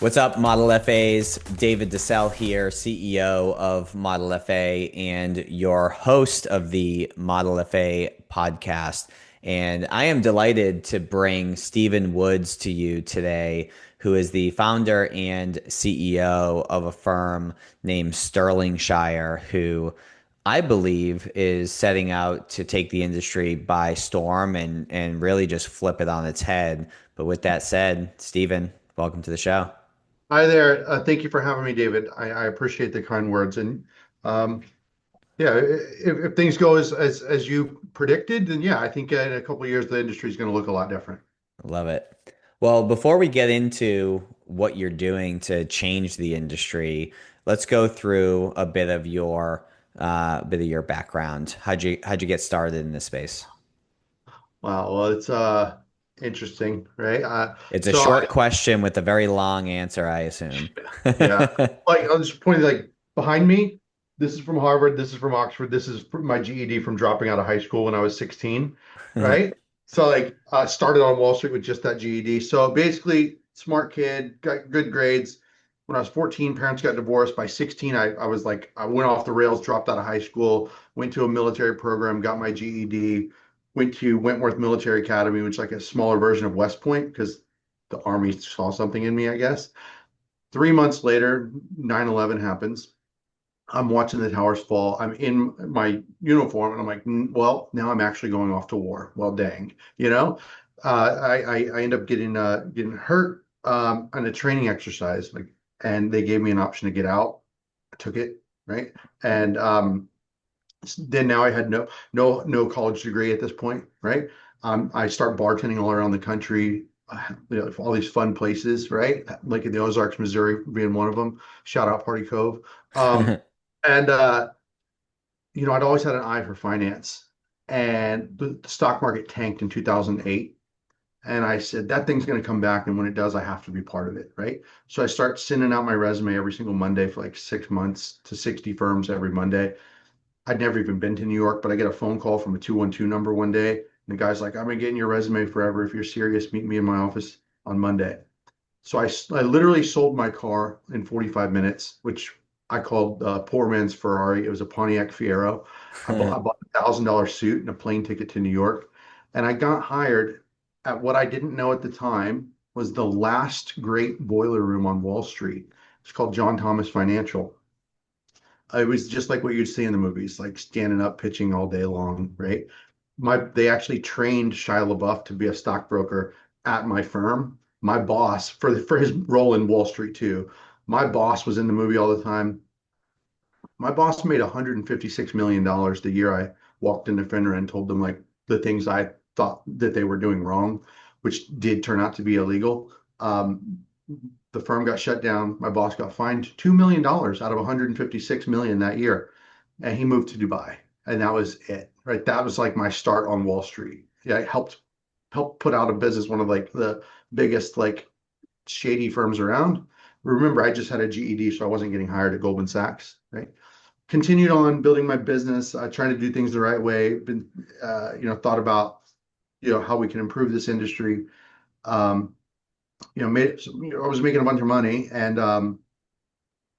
What's up, Model FAs? David DeCelle here, CEO of Model FA and your host of the Model FA podcast. And I am delighted to bring Stephen Woods to you today, who is the founder and CEO of a firm named Sterling Shire, who I believe is setting out to take the industry by storm and really just flip it on its head. But with that said, Stephen, welcome to the show. Hi there. Thank you for having me, David. I appreciate the kind words. And um, yeah, if things go as you predicted, then yeah, I think in a couple of years the industry is going to look a lot different. Love it. Well, before we get into what you're doing to change the industry, let's go through a bit of your background. How'd you get started in this space? Wow. Well, it's interesting, right? It's a So I short question with a very long answer, I assume. Yeah, like I'll just point like behind me. This is from Harvard. This is from Oxford. This is my GED from dropping out of high school when I was 16, right? So like started on Wall Street with just that GED. So basically, smart kid, got good grades. When I was 14, parents got divorced. By 16, I was like, I went off the rails, dropped out of high school, went to a military program, got my GED, went to Wentworth Military Academy, which is like a smaller version of West Point because the Army saw something in me, I guess. 3 months later, 9/11 happens. I'm watching the towers fall. I'm in my uniform, and I'm like, well, now I'm actually going off to war. Well, dang, you know. I end up getting hurt on a training exercise, like, and they gave me an option to get out. I took it, right, and then now I had no college degree at this point, right? I start bartending all around the country, all these fun places, right? Like in the Ozarks, Missouri, being one of them. Shout out Party Cove. Um, and I'd always had an eye for finance, and the stock market tanked in 2008. And I said, that thing's going to come back. And when it does, I have to be part of it. Right. So I start sending out my resume every single Monday for like 6 months to 60 firms every Monday. I'd never even been to New York, but I get a phone call from a 212 number one day. And the guy's like, I've been getting your resume forever. If you're serious, meet me in my office on Monday. So I literally sold my car in 45 minutes, which I called poor man's Ferrari. It was a Pontiac Fiero. I bought $1,000 suit and a plane ticket to New York. And I got hired at what I didn't know at the time was the last great boiler room on Wall Street. It's called John Thomas Financial. It was just like what you'd see in the movies, like standing up, pitching all day long, right? They actually trained Shia LaBeouf to be a stockbroker at my firm. My boss, for his role in Wall Street too, my boss was in the movie all the time. My boss made $156 million the year I walked into FINRA and told them like the things I thought that they were doing wrong, which did turn out to be illegal. The firm got shut down. My boss got fined $2 million out of 156 million that year. And he moved to Dubai. And that was it. Right. That was like my start on Wall Street. Yeah, I helped put out of business one of like the biggest like shady firms around. Remember, I just had a GED, so I wasn't getting hired at Goldman Sachs, right? Continued on building my business, trying to do things the right way. Been, thought about, how we can improve this industry. Um, I was making a bunch of money, and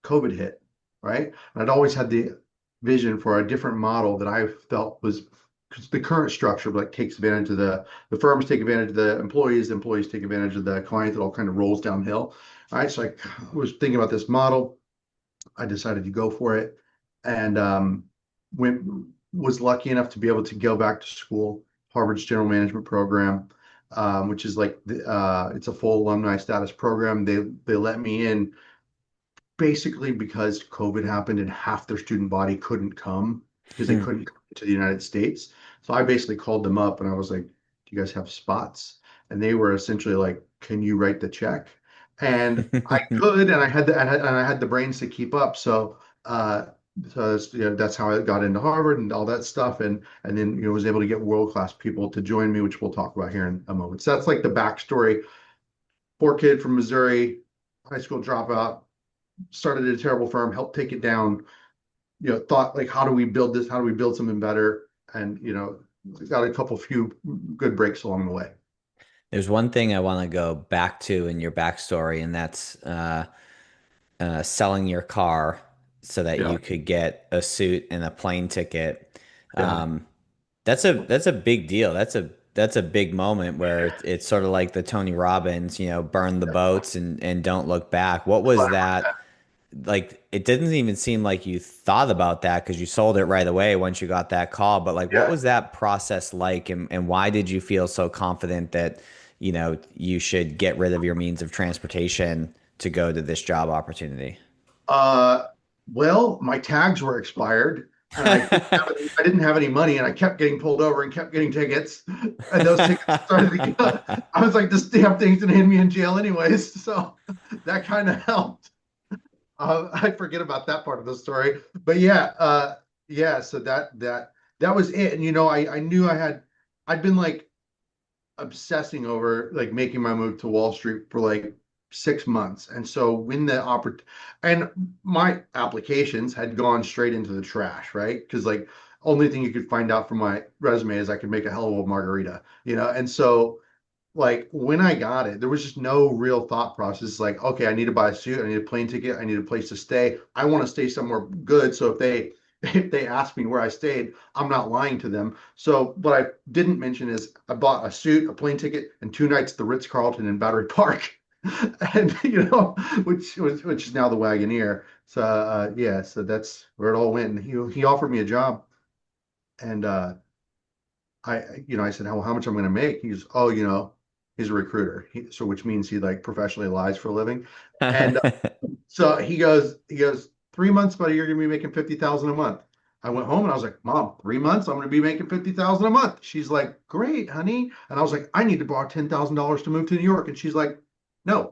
COVID hit, right? And I'd always had the vision for a different model that I felt was because the current structure like takes advantage of the firms take advantage of the employees take advantage of the client. It all kind of rolls downhill. All right, so I was thinking about this model. I decided to go for it, and went was lucky enough to be able to go back to school, Harvard's general management program, which is like it's a full alumni status program. They let me in basically because COVID happened and half their student body couldn't come because they couldn't come to the United States. So I basically called them up and I was like, "Do you guys have spots?" And they were essentially like, "Can you write the check?" And I could, and I had the brains to keep up. That's how I got into Harvard and all that stuff, and then was able to get world class people to join me, which we'll talk about here in a moment. So that's like the backstory. Poor kid from Missouri, high school dropout, started a terrible firm, helped take it down, thought like, how do we build this? How do we build something better? And, got a few good breaks along the way. There's one thing I want to go back to in your backstory, and that's selling your car so that Yeah, you could get a suit and a plane ticket. yeah, Um, that's a big deal. That's a big moment where it's sort of like the Tony Robbins, burn the boats and don't look back. What was that like? It didn't even seem like you thought about that because you sold it right away once you got that call. But like, what yeah. was that process like, and why did you feel so confident that you should get rid of your means of transportation to go to this job opportunity? Uh, well, my tags were expired, and I didn't have any money, and I kept getting pulled over and kept getting tickets, and those tickets started to get. I was like, this damn thing's gonna hit me in jail anyways, so that kind of helped. I forget about that part of the story, but yeah, yeah. So that was it, and I knew I'd been like obsessing over like making my move to Wall Street for like 6 months. And so when the and my applications had gone straight into the trash, right? Because like only thing you could find out from my resume is I could make a hell of a margarita, and so like when I got it, there was just no real thought process. Like, okay, I need to buy a suit, I need a plane ticket, I need a place to stay. I want to stay somewhere good. So if they ask me where I stayed, I'm not lying to them. So what I didn't mention is I bought a suit, a plane ticket, and 2 nights at the Ritz-Carlton in Battery Park. And which is now the Wagoneer. So yeah, so that's where it all went. And he offered me a job, and I said, how much I'm going to make? He goes, oh, he's a recruiter. So which means he like professionally lies for a living. And so he goes, 3 months, buddy, you're going to be making 50,000 a month. I went home and I was like, Mom, 3 months, I'm going to be making 50,000 a month. She's like, great, honey. And I was like, I need to borrow $10,000 to move to New York. And she's like, no.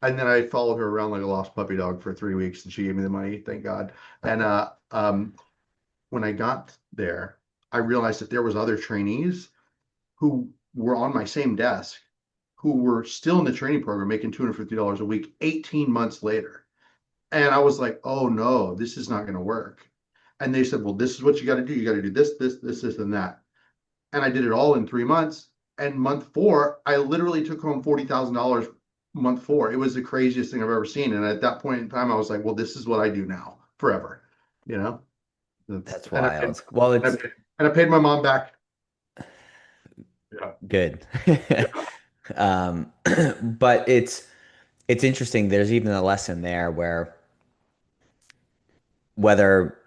And then I followed her around like a lost puppy dog for 3 weeks, and she gave me the money, thank God. And when I got there, I realized that there was other trainees who were on my same desk who were still in the training program making $250 a week 18 months later. And I was like, oh no, this is not going to work. And they said, well, this is what you got to do. You got to do this, and that. And I did it all in 3 months. And month four, I literally took home $40,000 month four. It was the craziest thing I've ever seen. And at that point in time, I was like, well, this is what I do now forever, you know? That's And I, wild. Well, and it's I paid my mom back. Yeah. good. Yeah. Um, but it's interesting. There's even a lesson there where whether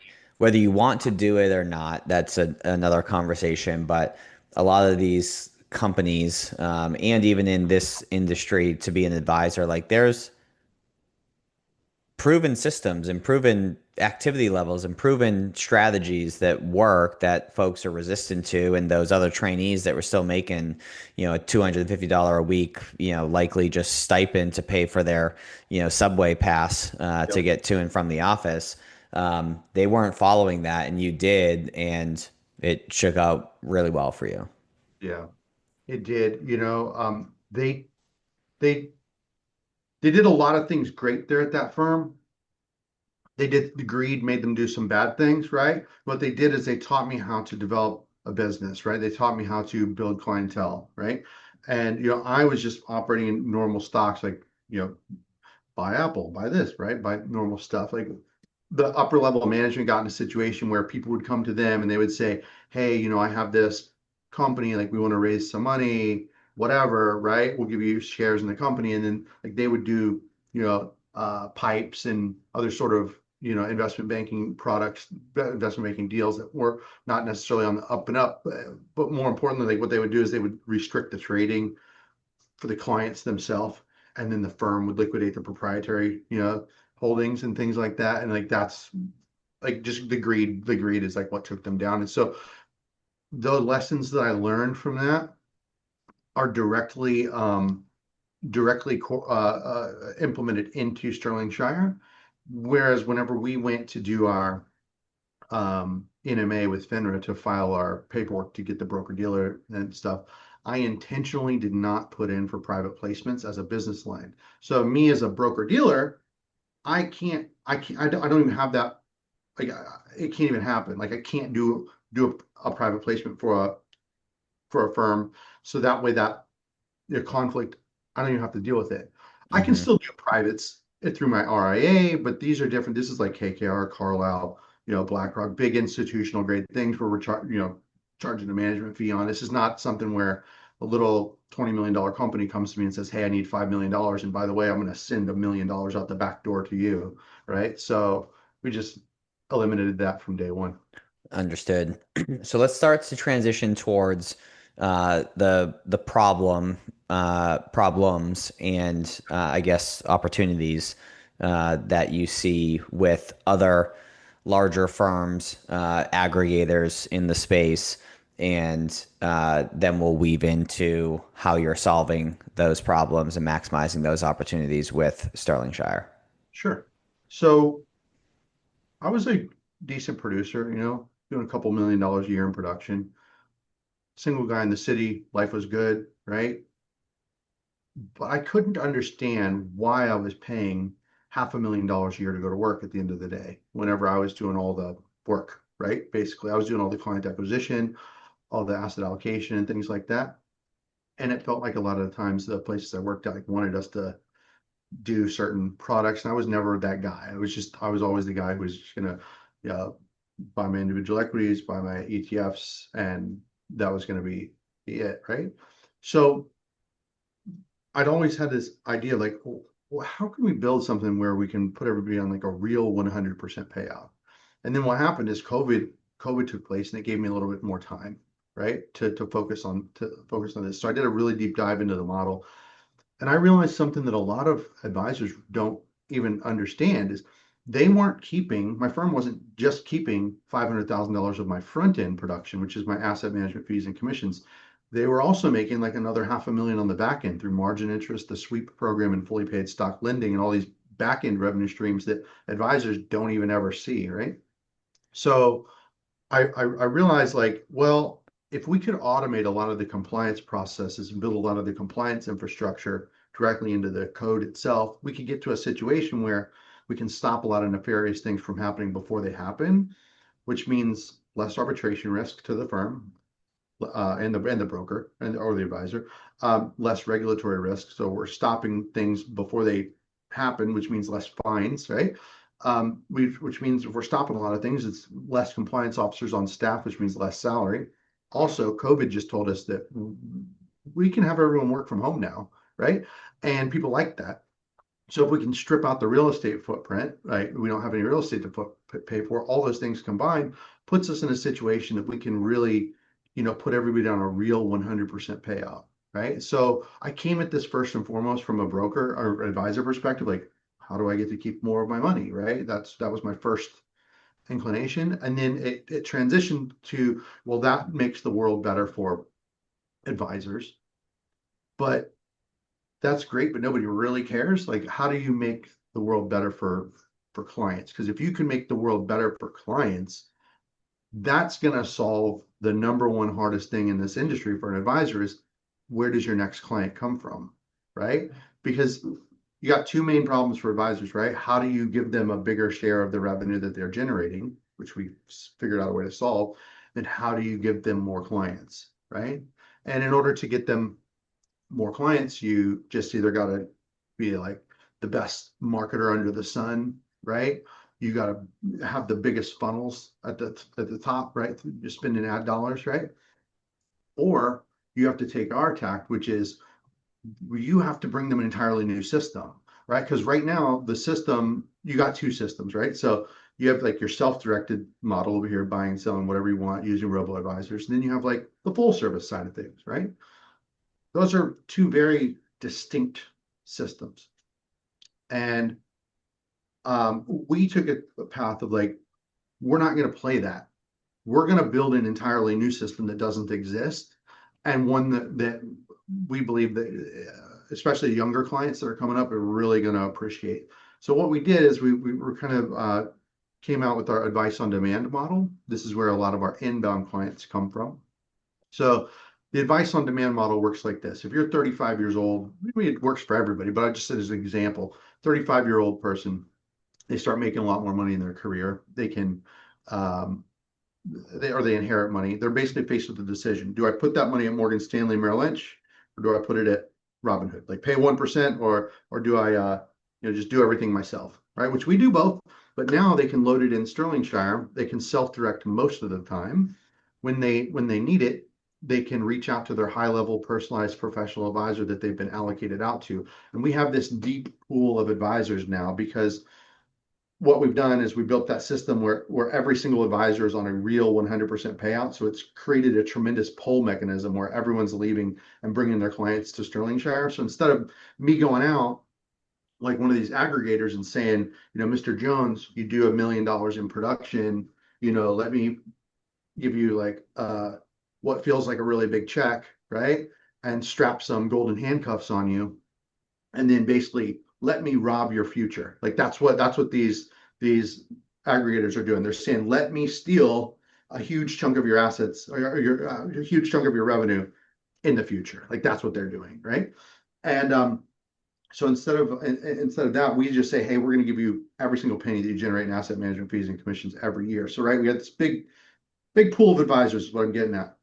whether you want to do it or not, that's another conversation. But a lot of these companies, and even in this industry, to be an advisor, like there's proven systems and proven activity levels and proven strategies that work that folks are resistant to, and those other trainees that were still making a $250 a week likely just stipend to pay for their subway pass to Yep. get to and from the office. They weren't following that, and you did, and it shook out really well for you. Yeah, it did. They they did a lot of things great there at that firm. They did the greed made them do some bad things, right? What they did is they taught me how to develop a business, right? They taught me how to build clientele, right? And I was just operating in normal stocks, like buy Apple, buy this, right? Buy normal stuff. Like the upper level of management got in a situation where people would come to them and they would say, hey, I have this company, like we want to raise some money, whatever, right? We'll give you shares in the company. And then like they would do, pipes and other sort of, investment banking products, investment banking deals that were not necessarily on the up and up. But more importantly, like what they would do is they would restrict the trading for the clients themselves, and then the firm would liquidate the proprietary, holdings and things like that. And like that's like just the greed is like what took them down. And so the lessons that I learned from that are directly implemented into Sterling Shire. Whereas whenever we went to do our NMA with FINRA to file our paperwork to get the broker dealer and stuff, I intentionally did not put in for private placements as a business line. So me as a broker dealer, I don't even have that. Like it can't even happen. Like I can't do a private placement for for a firm. So that way that the conflict, I don't even have to deal with it. I can Hmm. still do privates through my RIA, but these are different. This is like KKR, Carlisle, BlackRock, big institutional grade things where we're charging a management fee on. This is not something where a little $20 million company comes to me and says, "Hey, I need $5 million, and by the way, I'm going to send $1 million out the back door to you." Right? So we just eliminated that from day one. Understood. So let's start to transition towards the problems and I guess opportunities that you see with other larger firms, aggregators in the space, and then we'll weave into how you're solving those problems and maximizing those opportunities with Sterling Shire. Sure. So I was a decent producer, doing a couple $1 million a year in production. Single guy in the city, life was good, right? But I couldn't understand why I was paying $500,000 a year to go to work at the end of the day, whenever I was doing all the work, right? Basically, I was doing all the client acquisition, all the asset allocation and things like that. And it felt like a lot of the times the places I worked at like wanted us to do certain products. And I was never that guy. I was always the guy who was just gonna, buy my individual equities, buy my ETFs, and that was gonna be it, right? So I'd always had this idea like, well, how can we build something where we can put everybody on like a real 100% payout? And then what happened is COVID took place and it gave me a little bit more time, right? To focus on this. So I did a really deep dive into the model. And I realized something that a lot of advisors don't even understand is my firm wasn't just keeping $500,000 of my front end production, which is my asset management fees and commissions. They were also making like another 500,000 on the back end through margin interest, the sweep program, and fully paid stock lending, and all these back end revenue streams that advisors don't even ever see, right? So I realized like, well, if we could automate a lot of the compliance processes and build a lot of the compliance infrastructure directly into the code itself, we could get to a situation where we can stop a lot of nefarious things from happening before they happen, which means less arbitration risk to the firm, and the broker or the advisor, less regulatory risk. So we're stopping things before they happen, which means less fines, right? Which means if we're stopping a lot of things, it's less compliance officers on staff, which means less salary. Also, COVID just told us that we can have everyone work from home now, right? And people like that. So if we can strip out the real estate footprint, right? We don't have any real estate to pay for. All those things combined puts us in a situation that we can really, put everybody on a real 100% payout, right? So I came at this first and foremost from a broker or advisor perspective, like how do I get to keep more of my money, right? That was my first inclination, and then it transitioned to, well, that makes the world better for advisors, but that's great, but nobody really cares. Like, how do you make the world better for clients? Because if you can make the world better for clients, that's going to solve the number one hardest thing in this industry for an advisor is where does your next client come from, right? Because you got two main problems for advisors, right? How do you give them a bigger share of the revenue that they're generating, which we figured out a way to solve, and how do you give them more clients, right? And in order to get them more clients, you just either got to be like the best marketer under the sun, right? You got to have the biggest funnels at the top, right? You're spending ad dollars, right? Or you have to take our tact, which is you have to bring them an entirely new system, right? Because right now the system, you got two systems, right? So you have like your self-directed model over here, buying, selling, whatever you want, using robo advisors. And then you have like the full service side of things, right? Those are two very distinct systems. And we took a path of like, we're not going to play that. We're going to build an entirely new system that doesn't exist, and one that we believe that, especially younger clients that are coming up, are really going to appreciate. So what we did is we were kind of came out with our advice on demand model. This is where a lot of our inbound clients come from. So the advice on demand model works like this. If you're 35 years old, maybe it works for everybody, but I just said as an example, 35-year-old person, they start making a lot more money in their career. They can they inherit money, they're basically faced with the decision. Do I put that money at Morgan Stanley, Merrill Lynch, or do I put it at Robinhood? Like pay 1%, or do I just do everything myself, right? Which we do both, but now they can load it in Sterling Shire. They can self-direct most of the time. When they need it, they can reach out to their high-level personalized professional advisor that they've been allocated out to. And we have this deep pool of advisors now because what we've done is we built that system where every single advisor is on a real 100% payout. So it's created a tremendous pull mechanism where everyone's leaving and bringing their clients to Sterling Shire. So instead of me going out like one of these aggregators and saying, Mr. Jones, you do $1 million in production, let me give you like what feels like a really big check, right? And strap some golden handcuffs on you and then basically let me rob your future. Like that's what these aggregators are doing. They're saying, let me steal a huge chunk of your assets or your a huge chunk of your revenue in the future. Like that's what they're doing, right? And so instead of that, we just say, hey, we're going to give you every single penny that you generate in asset management fees and commissions every year. So we have this big pool of advisors is what I'm getting at.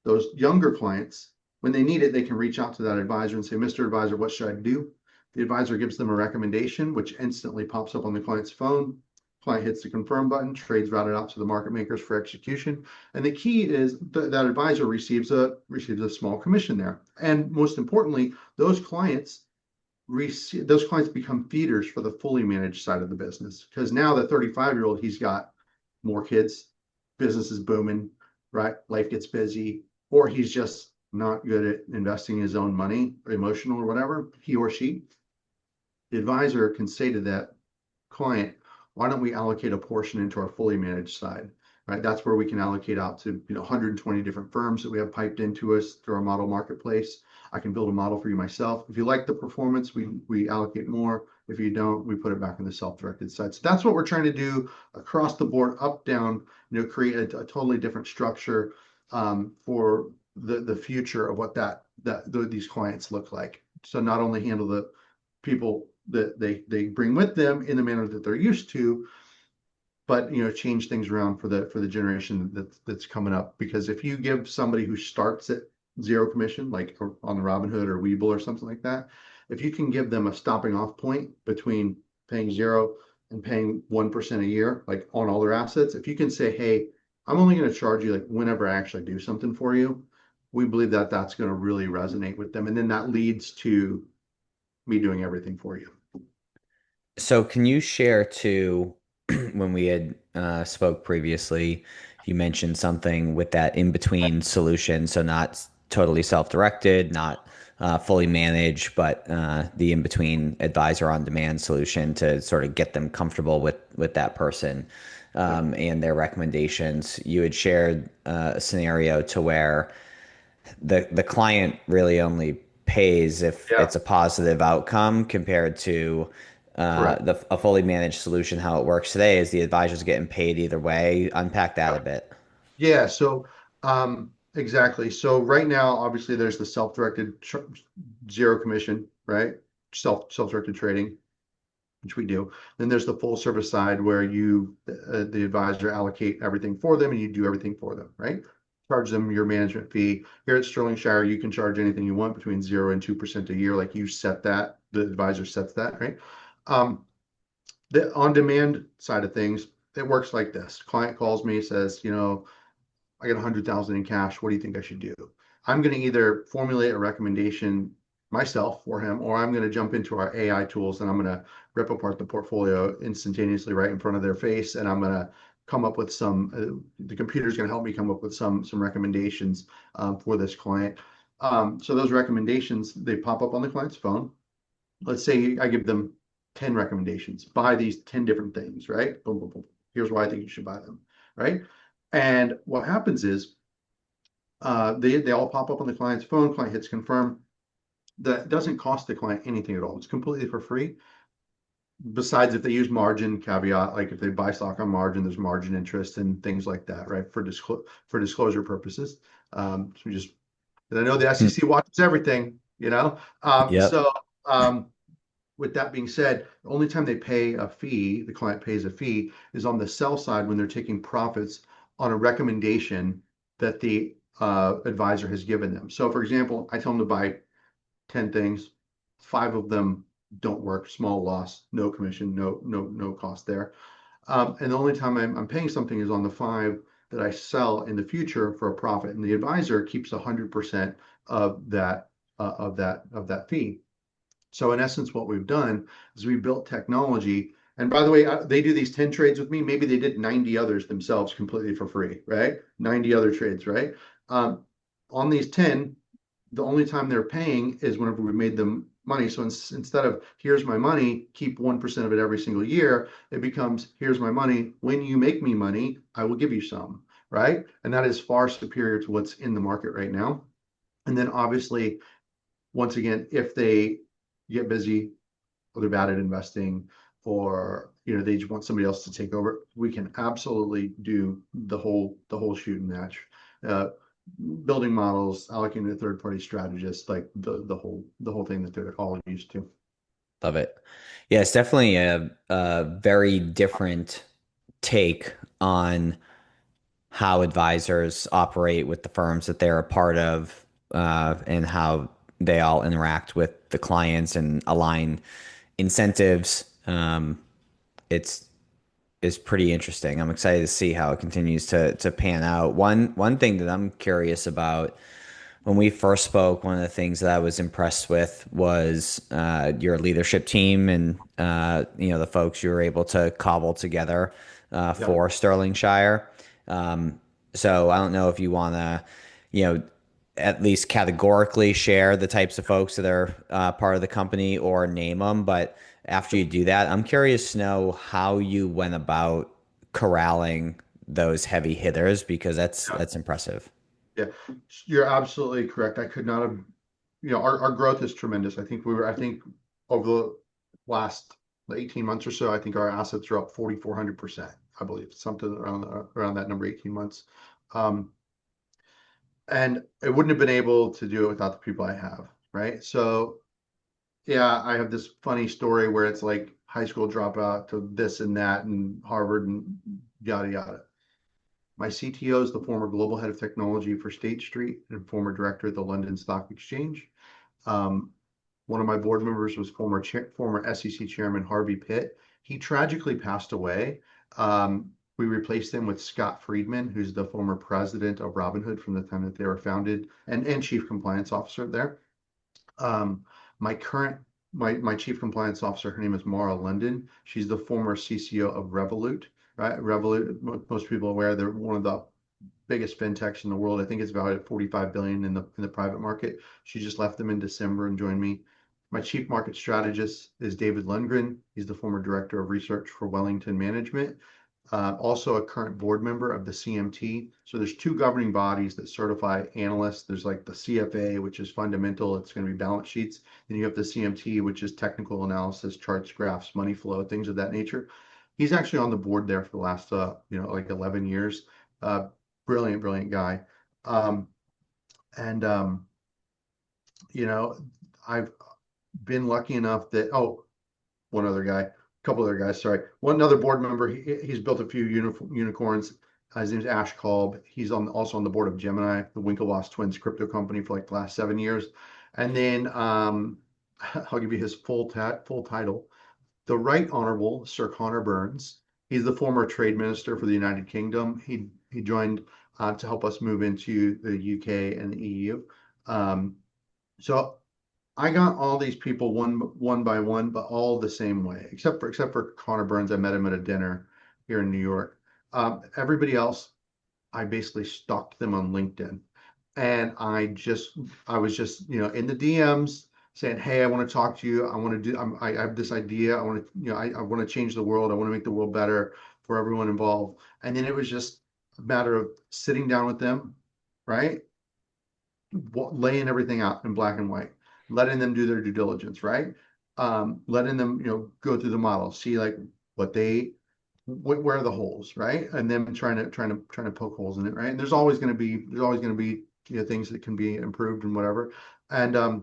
Those younger clients, when they need it, they can reach out to that advisor and say, Mr. Advisor, what should I do? The advisor gives them a recommendation, which instantly pops up on the client's phone. Client hits the confirm button, trades routed out to the market makers for execution. And the key is that advisor receives a small commission there. And most importantly, those clients become feeders for the fully managed side of the business. Because now the 35-year-old, he's got more kids, business is booming, right? Life gets busy, or he's just not good at investing his own money, emotional or whatever, he or she. The advisor can say to that client, why don't we allocate a portion into our fully managed side, right? That's where we can allocate out to 120 different firms that we have piped into us through our model marketplace. I can build a model for you myself. If you like the performance, we allocate more. If you don't, we put it back in the self-directed side. So that's what we're trying to do across the board, up, down, create a totally different structure for the future of what these clients look like. So not only handle the people that they bring with them in the manner that they're used to, but change things around for the generation that's coming up. Because if you give somebody who starts at zero commission, like on the Robinhood or Webull or something like that, if you can give them a stopping off point between paying zero and paying 1% a year, like on all their assets, if you can say, hey, I'm only going to charge you like whenever I actually do something for you, we believe that that's going to really resonate with them. And then that leads to me doing everything for you. So can you share too, when we had spoke previously, you mentioned something with that in-between solution, so not totally self-directed, not fully managed, but the in-between advisor on demand solution to sort of get them comfortable with that person Yep. and their recommendations. You had shared a scenario to where the client really only pays if Yeah. it's a positive outcome compared to Correct. a fully managed solution. How it works today is the advisor's getting paid either way. Unpack that a bit. Yeah, so exactly. So right now, obviously, there's the self-directed zero commission, right? Self-directed trading, which we do. Then there's the full service side where the advisor, allocate everything for them and you do everything for them, right? Charge them your management fee. Here at Sterling Shire, you can charge anything you want between 0 and 2% a year. Like you set that, the advisor sets that, right? Um, the on-demand side of things, it works like this. Client calls me, says, I got 100,000 in cash. What do you think I should do? I'm going to either formulate a recommendation myself for him, or I'm going to jump into our AI tools and I'm going to rip apart the portfolio instantaneously right in front of their face. And I'm going to come up with the computer's going to help me come up with some recommendations for this client. So those recommendations, they pop up on the client's phone. Let's say I give them 10 recommendations, buy these 10 different things, right? Boom, boom, boom. Here's why I think you should buy them, right? And what happens is they all pop up on the client's phone. Client hits confirm. That doesn't cost the client anything at all. It's completely for free. Besides, if they use margin caveat, like if they buy stock on margin, there's margin interest and things like that, right? For disclosure purposes. So we just, and I know the Hmm. SEC watches everything, Yep. So with that being said, the only time they pay a fee, the client pays a fee, is on the sell side when they're taking profits on a recommendation that the advisor has given them. So for example, I tell them to buy 10 things, 5 of them don't work, small loss, no commission, no cost there. And the only time I'm paying something is on the 5 that I sell in the future for a profit, and the advisor keeps 100% of that fee. So in essence, what we've done is we built technology. And by the way, they do these 10 trades with me. Maybe they did 90 others themselves completely for free, right? 90 other trades, right? Um, on these 10, the only time they're paying is whenever we made them money. So instead of here's my money, keep 1% of it every single year, it becomes here's my money. When you make me money, I will give you some, right? And that is far superior to what's in the market right now. And then obviously, once again, if they get busy or they're bad at investing, or they just want somebody else to take over, we can absolutely do the whole shoot and match. Uh, Building models, allocating to third party strategists, like the whole thing that they're all used to. Love it. Yeah, it's definitely a very different take on how advisors operate with the firms that they're a part of, and how they all interact with the clients and align incentives. It's is pretty interesting. I'm excited to see how it continues to pan out. One thing that I'm curious about, when we first spoke, one of the things that I was impressed with was your leadership team, and the folks you were able to cobble together Yeah. for Sterling Shire. So I don't know if you want to, you know, at least categorically share the types of folks that are part of the company or name them. But after you do that, I'm curious to know how you went about corralling those heavy hitters, because Yeah. that's impressive. Yeah. You're absolutely correct. I could not have, our growth is tremendous. I think over the last 18 months or so, I think our assets are up 4,400%, I believe, something around that number, 18 months. Um, and I wouldn't have been able to do it without the people I have, right? So yeah, I have this funny story where it's like high school dropout to this and that and Harvard and yada yada. My CTO is the former global head of technology for State Street and former director at the London Stock Exchange. Um, One of my board members was former SEC chairman Harvey Pitt. He tragically passed away. We replaced him with Scott Friedman, who's the former president of Robinhood from the time that they were founded, and chief compliance officer there. Um, my current my chief compliance officer, her name is Mara London. She's the former CCO of Revolut, right? Revolut, most people are aware, they're one of the biggest fintechs in the world. I think it's valued at 45 billion in the private market. She just left them in December and joined me. My chief market strategist is David Lundgren. He's the former director of research for Wellington Management. Also a current board member of the CMT. So there's 2 governing bodies that certify analysts. There's like the CFA, which is fundamental. It's going to be balance sheets. Then you have the CMT, which is technical analysis, charts, graphs, money flow, things of that nature. He's actually on the board there for the last, like 11 years. Uh, brilliant guy. Um, and you know, I've been lucky enough that one other guy, a couple other guys, sorry. One other board member, he's built a few unicorns. His name's Ash Kolb. He's also on the board of Gemini, the Winklevoss twins crypto company, for like the last 7 years. And then I'll give you his full title. The Right Honorable Sir Connor Burns. He's the former trade minister for the United Kingdom. He joined to help us move into the UK and the EU. Um, so I got all these people one by one, but all the same way, except for Connor Burns. I met him at a dinner here in New York. Everybody else, I basically stalked them on LinkedIn, and I was just in the DMs saying, "Hey, I want to talk to you. I want to do. I have this idea. I want to I want to change the world. I want to make the world better for everyone involved." And then it was just a matter of sitting down with them, right? Laying everything out in black and white, letting them do their due diligence, right? Letting them, go through the model, see like where are the holes, right? And then trying to poke holes in it, right? And there's always going to be things that can be improved and whatever. And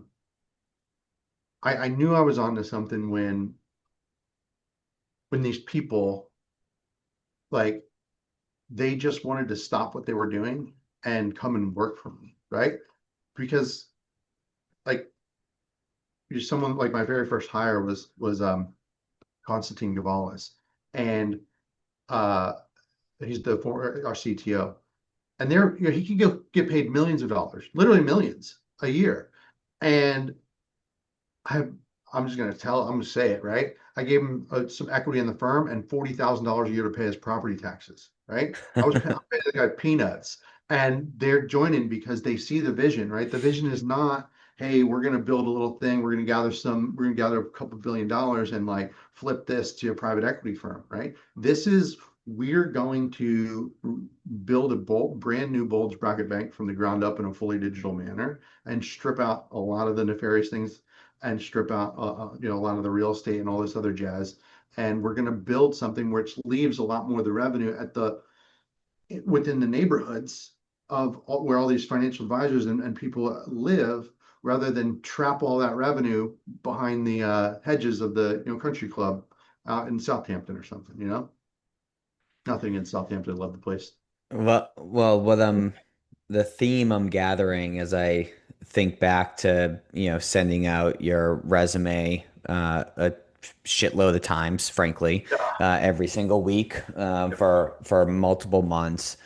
I knew I was onto something when these people like they just wanted to stop what they were doing and come and work for me, right? Because like you're someone like my very first hire was Constantine Gavalis, and uh, he's the former our CTO, and he could go get paid millions of dollars, literally millions a year, and I I'm just I'm gonna say it, right? I gave him some equity in the firm and $40,000 a year to pay his property taxes, right? I'm paying the guy peanuts, and they're joining because they see the vision, right? The vision is not, hey, we're gonna build a little thing, we're gonna gather a couple $1 billion and like flip this to a private equity firm, right? This is we're going to build a brand new bulge bracket bank from the ground up in a fully digital manner and strip out a lot of the nefarious things and strip out a lot of the real estate and all this other jazz. And we're going to build something which leaves a lot more of the revenue at the within the neighborhoods of where all these financial advisors and people live, rather than trap all that revenue behind the hedges of the country club out in Southampton or something. Nothing in Southampton. I love the place. What the theme I'm gathering as I think back to, sending out your resume a shitload of times, frankly, every single week for multiple months,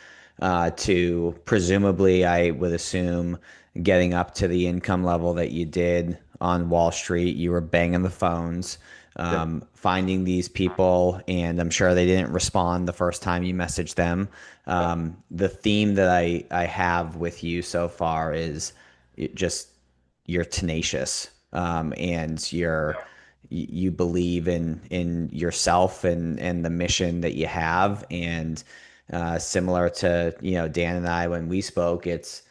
to presumably, I would assume, getting up to the income level that you did on Wall Street. You were banging the phones, Yeah, finding these people, and I'm sure they didn't respond the first time you messaged them. yeah, The theme that I have with you so far is just you're tenacious, and you believe in yourself and the mission that you have. And similar to Dan and I when we spoke, it's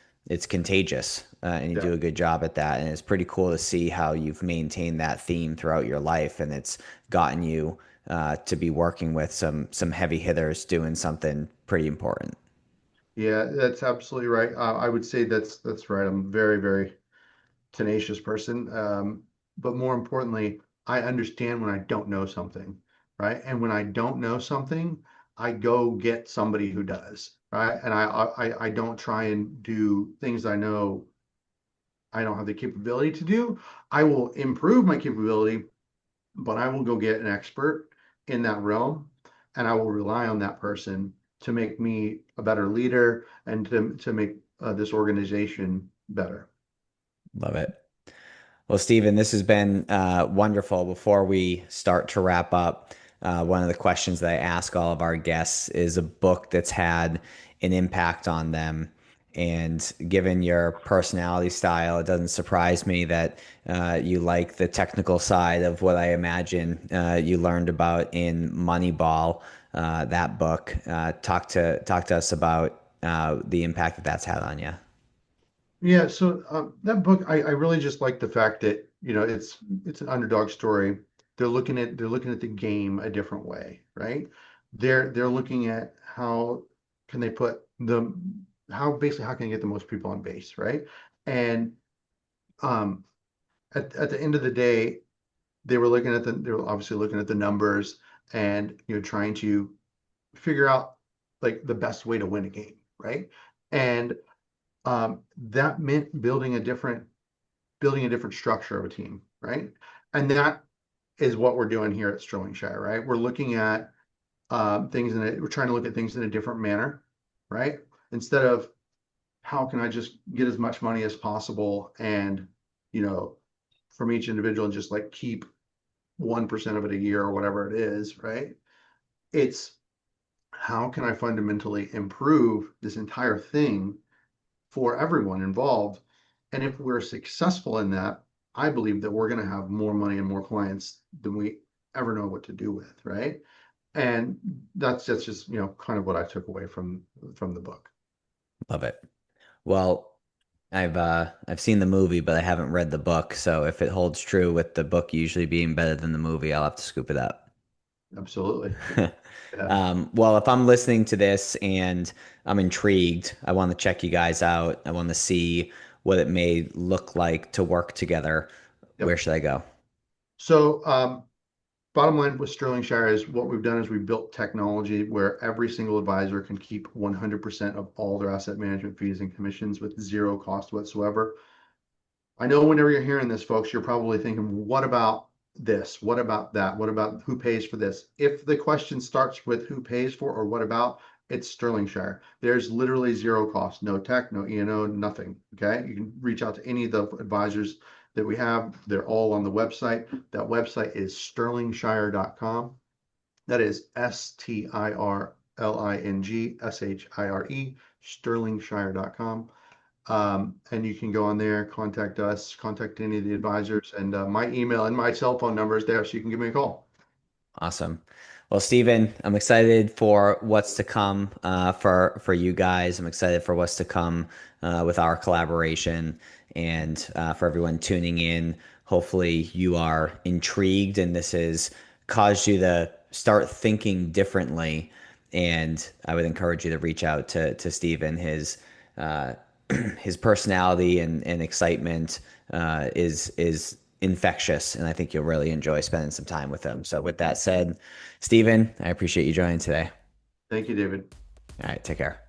contagious, and you yeah. do a good job at that. And it's pretty cool to see how you've maintained that theme throughout your life, and it's gotten you to be working with some heavy hitters doing something pretty important. Yeah, that's absolutely right. I would say that's right. I'm very, very tenacious person. But more importantly, I understand when I don't know something, right? And when I don't know something, I go get somebody who does, right? And I don't try and do things I know I don't have the capability to do. I will improve my capability, but I will go get an expert in that realm, and I will rely on that person to make me a better leader and to make this organization better. Love it. Well, Stephen, this has been wonderful. Before we start to wrap up, one of the questions that I ask all of our guests is a book that's had an impact on them. And given your personality style, it doesn't surprise me that you like the technical side of what I imagine you learned about in Moneyball, that book. Talk to us about the impact that that's had on you. Yeah, so that book, I really just like the fact that it's an underdog story. They're looking at the game a different way, right? They're looking at how can they put the how basically how can they get the most people on base, right? And um, at the end of the day, they were obviously looking at the numbers and trying to figure out like the best way to win a game, right? And that meant building a different structure of a team, right? And that is what we're doing here at Sterling Shire, right? We're looking at we're trying to look at things in a different manner, right? Instead of how can I just get as much money as possible and you know from each individual and just like keep 1% of it a year or whatever it is, right? It's how can I fundamentally improve this entire thing for everyone involved. And if we're successful in that, I believe that we're going to have more money and more clients than we ever know what to do with, right? And that's just kind of what I took away from the book. Love it. Well, I've seen the movie, but I haven't read the book. So if it holds true with the book usually being better than the movie, I'll have to scoop it up. Absolutely. Yeah. Well, if I'm listening to this and I'm intrigued, I want to check you guys out. I want to see what it may look like to work together. Where Yep. should I go? So bottom line with Sterling Shire is what we've done is we built technology where every single advisor can keep 100% of all their asset management fees and commissions with zero cost whatsoever. I know whenever you're hearing this, folks, you're probably thinking, what about this? What about that? What about who pays for this? If the question starts with who pays for or what about, it's Sterling Shire. There's literally zero cost, no tech, no E&O, nothing. Okay. You can reach out to any of the advisors that we have. They're all on the website. That website is sterlingshire.com. That is STIRLINGSHIRE, sterlingshire.com. And you can go on there, contact us, contact any of the advisors, and my email and my cell phone number is there, so you can give me a call. Awesome. Well, Stephen, I'm excited for what's to come for you guys. I'm excited for what's to come with our collaboration and for everyone tuning in. Hopefully, you are intrigued and this has caused you to start thinking differently. And I would encourage you to reach out to Stephen. Uh, his personality and excitement is infectious, and I think you'll really enjoy spending some time with him. So, with that said, Stephen, I appreciate you joining today. Thank you, David. All right, take care.